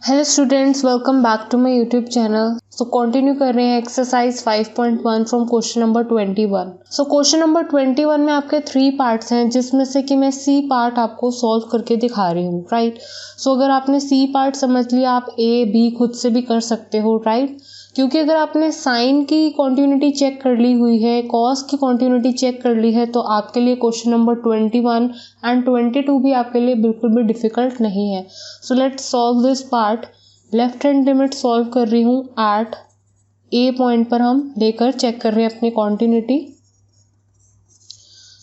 Hello students, welcome back to my YouTube channel. So continue कर रहे हैं exercise 5.1 from question number 21। So question number 21 में आपके 3 parts हैं, जिसमें से कि मैं सी पार्ट आपको सॉल्व करके दिखा रही हूँ, राइट। सो अगर आपने सी पार्ट समझ लिया, आप ए बी खुद से भी कर सकते हो, राइट। क्योंकि अगर आपने साइन की कॉन्टिन्यूटी चेक कर ली हुई है, कॉस की कॉन्टिन्यूटी चेक कर ली है, तो आपके लिए क्वेश्चन नंबर 21 एंड 22 भी आपके लिए बिल्कुल भी डिफिकल्ट नहीं है। So let's solve this part. Left hand limit solve कर रही हूँ एट ए पॉइंट पर हम लेकर चेक कर रहे हैं अपनी continuity.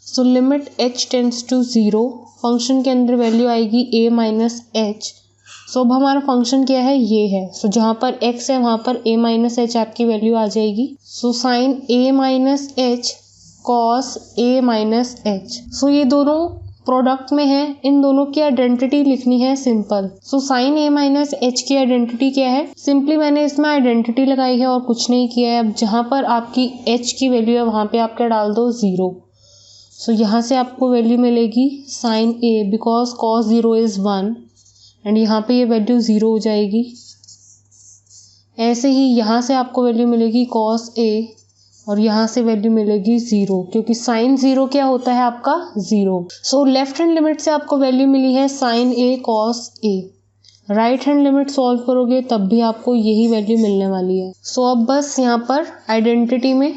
So limit h tends to 0, function के अंदर वैल्यू आएगी a माइनस एच। सो अब हमारा फंक्शन क्या है, ये है। सो जहाँ पर x है वहाँ पर a माइनस एच आपकी वैल्यू आ जाएगी। So sine a minus H cos a minus H. So ये दोनों प्रोडक्ट में है, इन दोनों की आइडेंटिटी लिखनी है simple. So sine a minus H की आइडेंटिटी क्या है, सिंपली मैंने इसमें आइडेंटिटी लगाई है और कुछ नहीं किया है। अब जहाँ पर आपकी h की वैल्यू है वहाँ पे आप क्या डाल दो, 0। सो यहाँ से आपको वैल्यू मिलेगी sine a, because cos 0 is 1, and यहाँ पे ये वैल्यू 0 हो जाएगी। ऐसे ही यहाँ से आपको वैल्यू मिलेगी कॉस a, और यहाँ से वैल्यू मिलेगी 0, क्योंकि साइन 0 क्या होता है आपका, 0। सो लेफ्ट हैंड लिमिट से आपको वैल्यू मिली है sine a cos a। Right hand limit solve करोगे तब भी आपको यही वैल्यू मिलने वाली है। सो अब बस यहाँ पर आइडेंटिटी में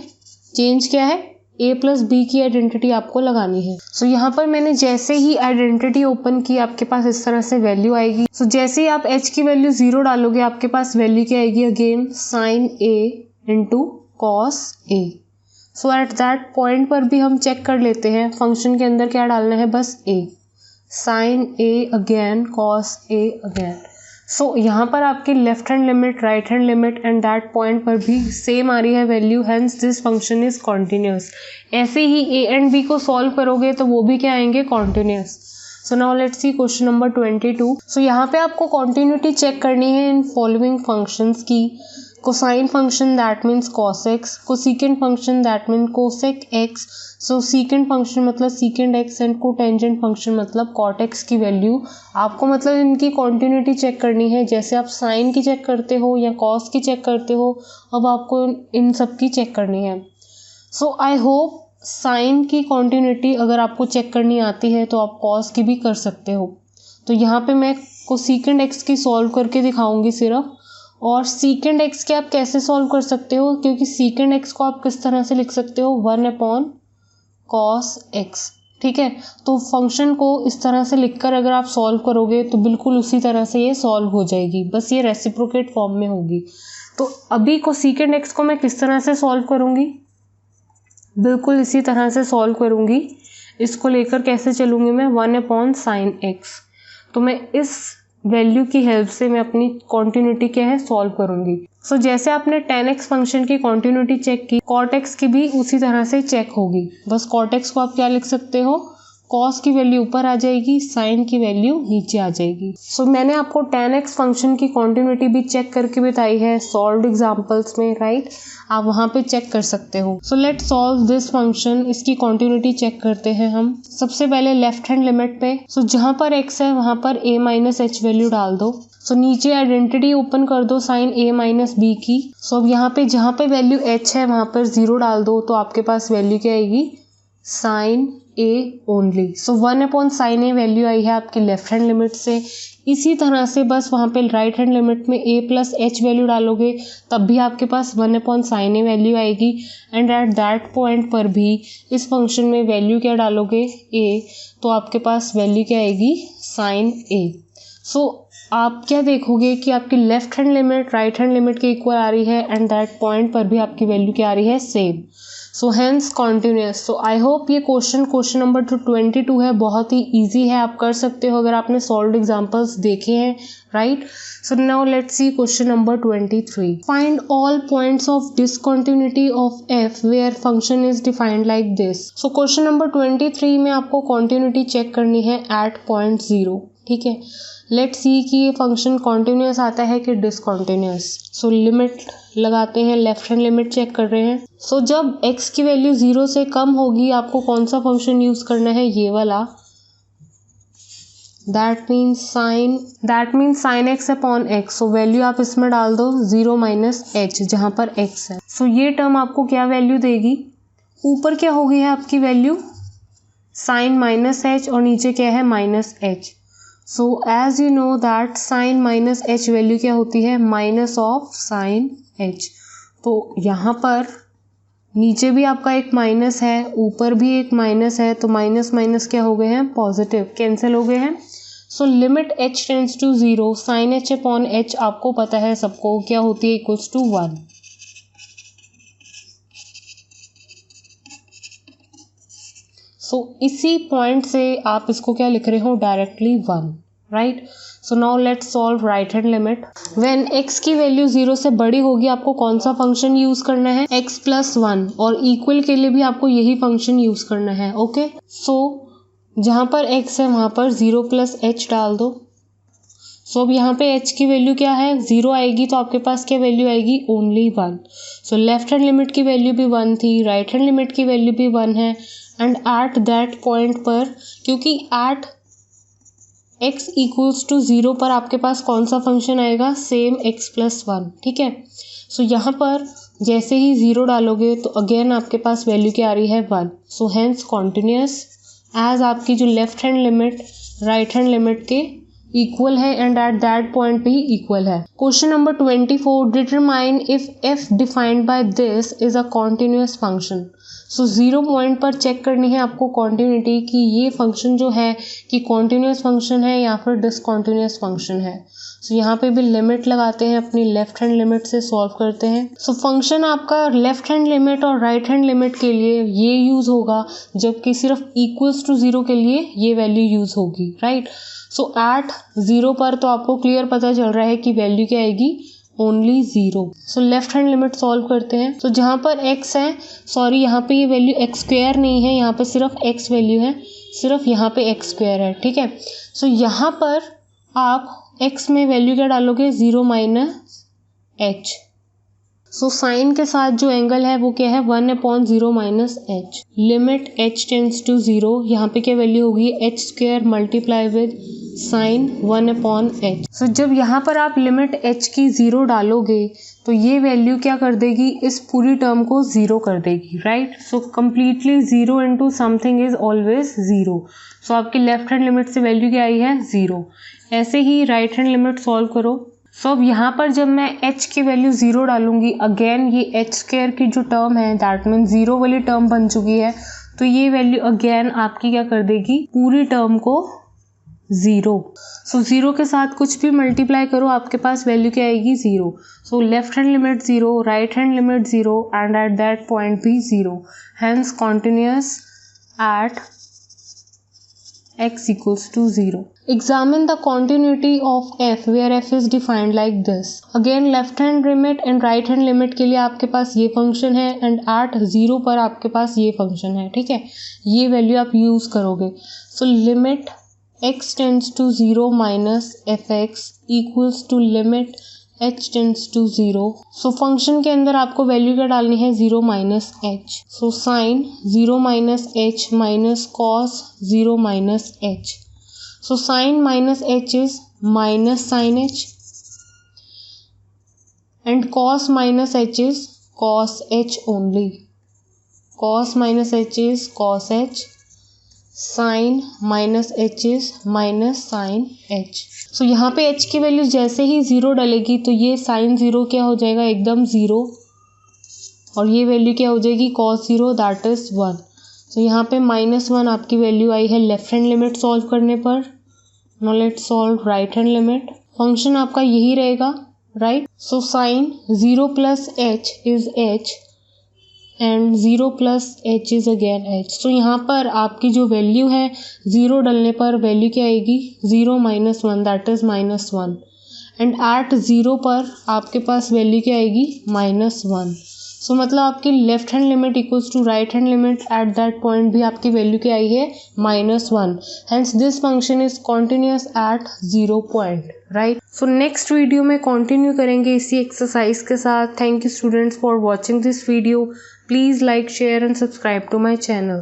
चेंज क्या है, a प्लस बी की आइडेंटिटी आपको लगानी है। सो यहाँ पर मैंने जैसे ही आइडेंटिटी ओपन की, आपके पास इस तरह से वैल्यू आएगी। सो जैसे ही आप h की वैल्यू 0 डालोगे, आपके पास वैल्यू क्या आएगी, again sine a into cos a। So eight that point पर भी हम चेक कर लेते हैं फंक्शन के अंदर क्या डालना है, बस a, sine a again cos a again. So यहाँ पर आपकी left hand limit, right hand limit and that point पर भी सेम आ रही है value, hence this function is continuous. ऐसे ही a एंड b को सॉल्व करोगे तो वो भी क्या आएंगे, continuous. So now let's see question number 22। सो यहाँ पे आपको कॉन्टिन्यूटी चेक करनी है इन फॉलोइंग फंक्शंस की। Cosine function that means cos x, cosecant function that mean cosec x। So secant function मतलब secant x and cotangent function मतलब cot x की वैल्यू आपको, मतलब इनकी कॉन्टिन्यूटी चेक करनी है। जैसे आप साइन की चेक करते हो या कॉस की चेक करते हो, अब आपको इन सब की चेक करनी है। सो आई होप साइन की कॉन्टिन्यूटी अगर आपको चेक करनी आती है तो आप कॉस की भी कर सकते हो। तो यहाँ पे मैं कोसेकेंट x की सॉल्व करके दिखाऊंगी सिर्फ। और सीकेंट x के आप कैसे सॉल्व कर सकते हो, क्योंकि सीकेंट x को आप किस तरह से लिख सकते हो, 1/cos x, ठीक है। तो फंक्शन को इस तरह से लिखकर अगर आप सॉल्व करोगे तो बिल्कुल उसी तरह से ये सॉल्व हो जाएगी, बस ये रेसिप्रोकेट फॉर्म में होगी। तो अभी कोसेकेंट x को मैं किस तरह से सॉल्व करूंगी, बिल्कुल इसी तरह से सॉल्व करूंगी। इसको लेकर कैसे चलूंगी मैं, 1/sin x। तो मैं इस वैल्यू की हेल्प से मैं अपनी कॉन्टिन्यूटी क्या है, सॉल्व करूंगी। सो जैसे आपने tan x फंक्शन की कॉन्टिन्यूटी चेक की, cot x की भी उसी तरह से चेक होगी। बस cot x को आप क्या लिख सकते हो, cos की वैल्यू ऊपर आ जाएगी, sin की वैल्यू नीचे आ जाएगी। सो मैंने आपको tan x फंक्शन की कॉन्टिन्यूटी भी चेक करके बताई है सॉल्व्ड एग्जांपल्स में, राइट। आप वहां पे चेक कर सकते हो। So let's solve this function. इसकी कॉन्टिन्यूटी चेक करते हैं हम। सबसे पहले लेफ्ट हैंड लिमिट पे, सो जहां पर x है वहां पर a माइनस एच वैल्यू डाल दो। सो नीचे आइडेंटिटी ओपन कर दो साइन a माइनस बी की। सो अब यहाँ पे जहाँ पे वैल्यू h है वहां पर 0 डाल दो, तो आपके पास वैल्यू क्या आएगी, sine a only. So 1/sin a value आई है आपकी लेफ्ट हैंड लिमिट से। इसी तरह से बस वहाँ पे राइट हैंड लिमिट में a प्लस एच वैल्यू डालोगे तब भी आपके पास 1/sin a वैल्यू आएगी। एंड एट दैट पॉइंट पर भी इस फंक्शन में वैल्यू क्या डालोगे, a, तो आपके पास वैल्यू क्या आएगी, साइन a। सो आप क्या देखोगे कि आपकी left hand limit right hand limit के इक्वल आ रही है, एंड दैट पॉइंट पर भी आपकी वैल्यू क्या आ रही है, same. So hence continuous. So I hope ये क्वेश्चन नंबर 22 है, बहुत ही इजी है, आप कर सकते हो अगर आपने सॉल्व्ड एग्जांपल्स देखे हैं, right. So now let's see question number 23। Find all points of discontinuity of f where function is defined like this. So question number 23 में आपको कॉन्टिन्यूटी चेक करनी है एट पॉइंट 0, ठीक है। लेट्स सी कि ये फंक्शन कॉन्टिन्यूस आता है कि डिसकंटिन्यूस। सो लिमिट लगाते हैं, लेफ्ट हैंड लिमिट चेक कर रहे हैं। सो जब x की वैल्यू 0 से कम होगी आपको कौन सा फंक्शन यूज करना है, ये वाला, that means sine x upon x. So value आप इसमें डाल दो 0 माइनस एच जहाँ पर एक्स है। सो ये टर्म आपको क्या वैल्यू देगी, ऊपर क्या हो गई है आपकी वैल्यू साइन माइनस एच और नीचे क्या है minus H. So as you know that sine minus h value क्या होती है माइनस ऑफ साइन एच। तो यहाँ पर नीचे भी आपका एक माइनस है, ऊपर भी एक माइनस है, तो माइनस माइनस क्या हो गए हैं पॉजिटिव, कैंसिल हो गए हैं। So limit h tends to 0 sine h upon h आपको पता है सबको क्या होती है इक्वल्स टू 1। सो इसी पॉइंट से आप इसको क्या लिख रहे हो directly 1, right. So now let's solve right hand limit. When x की वैल्यू 0 से बड़ी होगी आपको कौन सा फंक्शन यूज करना है x प्लस 1, और इक्वल के लिए भी आपको यही फंक्शन यूज करना है, ओके। सो जहां पर x है वहां पर 0 प्लस एच डाल दो। सो अब यहाँ पे h की वैल्यू क्या है 0 आएगी, तो आपके पास क्या वैल्यू आएगी only 1। So left hand limit की वैल्यू भी 1 थी, राइट हैंड लिमिट की वैल्यू भी 1 है, एंड एट दैट पॉइंट पर क्योंकि एट x इक्वल्स टू 0 पर आपके पास कौन सा फंक्शन आएगा सेम x प्लस 1, ठीक है। सो यहाँ पर जैसे ही 0 डालोगे तो अगेन आपके पास वैल्यू क्या आ रही है 1। सो हेंस कॉन्टिन्यूस एज आपकी जो left hand limit right hand limit के इक्वल है एंड एट दैट पॉइंट पे ही इक्वल है। Question number 24, determine if f defined by this is a continuous function. So 0 point पर चेक करनी है आपको कॉन्टिन्यूटी कि ये फंक्शन जो है कि कॉन्टिन्यूस फंक्शन है या फिर डिसकॉन्टिन्यूस फंक्शन है। सो यहाँ पे भी लिमिट लगाते हैं, अपनी लेफ्ट हैंड लिमिट से सॉल्व करते हैं। सो फंक्शन आपका लेफ्ट हैंड लिमिट और राइट हैंड लिमिट के लिए ये यूज होगा, जबकि सिर्फ इक्वल्स टू 0 के लिए ये वैल्यू यूज होगी, राइट। सो एट 0 पर तो आपको क्लियर पता चल रहा है कि वैल्यू क्या आएगी only 0। So left hand limit solve करते हैं। सो जहाँ पर x है, सॉरी यहाँ पे ये वैल्यू एक्स स्क्वायर नहीं है, यहाँ पे सिर्फ x वैल्यू है, सिर्फ यहाँ पे x स्क्वायर है, ठीक है। सो यहाँ पर आप x में वैल्यू क्या डालोगे 0 माइनस एच। सो साइन के साथ जो एंगल है वो क्या है 1/0 minus h. Limit h tends to 0, यहाँ पे क्या वैल्यू होगी h square multiply with sine 1/h। सो जब यहाँ पर आप लिमिट h की 0 डालोगे तो ये वैल्यू क्या कर देगी इस पूरी टर्म को 0 कर देगी, right. So completely 0 into something is always 0। सो आपकी लेफ्ट हैंड लिमिट से वैल्यू क्या आई है 0। ऐसे ही राइट हैंड लिमिट सॉल्व करो। सो अब यहाँ पर जब मैं h की वैल्यू 0 डालूंगी अगेन ये एच स्क्वायर की जो टर्म है दैट मीन 0 वाली टर्म बन चुकी है, तो ये वैल्यू अगेन आपकी क्या कर देगी पूरी टर्म को 0। सो 0 के साथ कुछ भी मल्टीप्लाई करो आपके पास वैल्यू क्या आएगी 0। So left hand limit 0, right hand limit 0 and eight that point भी 0, hence continuous at x equals to 0. Examine the continuity of f where f is defined like this. Again left hand limit and right hand limit के लिए आपके पास ये function है and at 0 पर आपके पास ये function है, ठीक है। ये वैल्यू आप यूज करोगे। So limit x tends to 0 minus f x equals to limit h tends to 0। So function के अंदर आपको वैल्यू क्या डालनी है 0 minus H. So sine 0 minus h minus cos 0 minus H. So sine minus h is minus sine h and cos minus h is cos h only. Cos minus h is cos h, sine minus h is minus sine H. So यहाँ पे h की value जैसे ही 0 डलेगी तो ये sign 0 क्या हो जाएगा एकदम 0, और ये वैल्यू क्या हो जाएगी cos 0 दैट इज 1। सो यहाँ पे -1 आपकी वैल्यू आई है लेफ्ट हैंड लिमिट सॉल्व करने पर। Now let's solve right hand limit. Function आपका यही रहेगा, right. So sine 0 plus H is h and 0 plus H is again H. So यहाँ पर आपकी जो वैल्यू है 0 डलने पर वैल्यू क्या आएगी 0 minus 1 that is -1 and at 0 पर आपके पास वैल्यू क्या आएगी -1। सो मतलब आपकी left hand limit equals to right hand limit at that point भी आपकी वैल्यू क्या आई है -1। Hence this function is continuous at 0 point, right. So next video में कंटिन्यू करेंगे इसी एक्सरसाइज के साथ। Thank you students for watching this video. Please like, share and subscribe to my channel.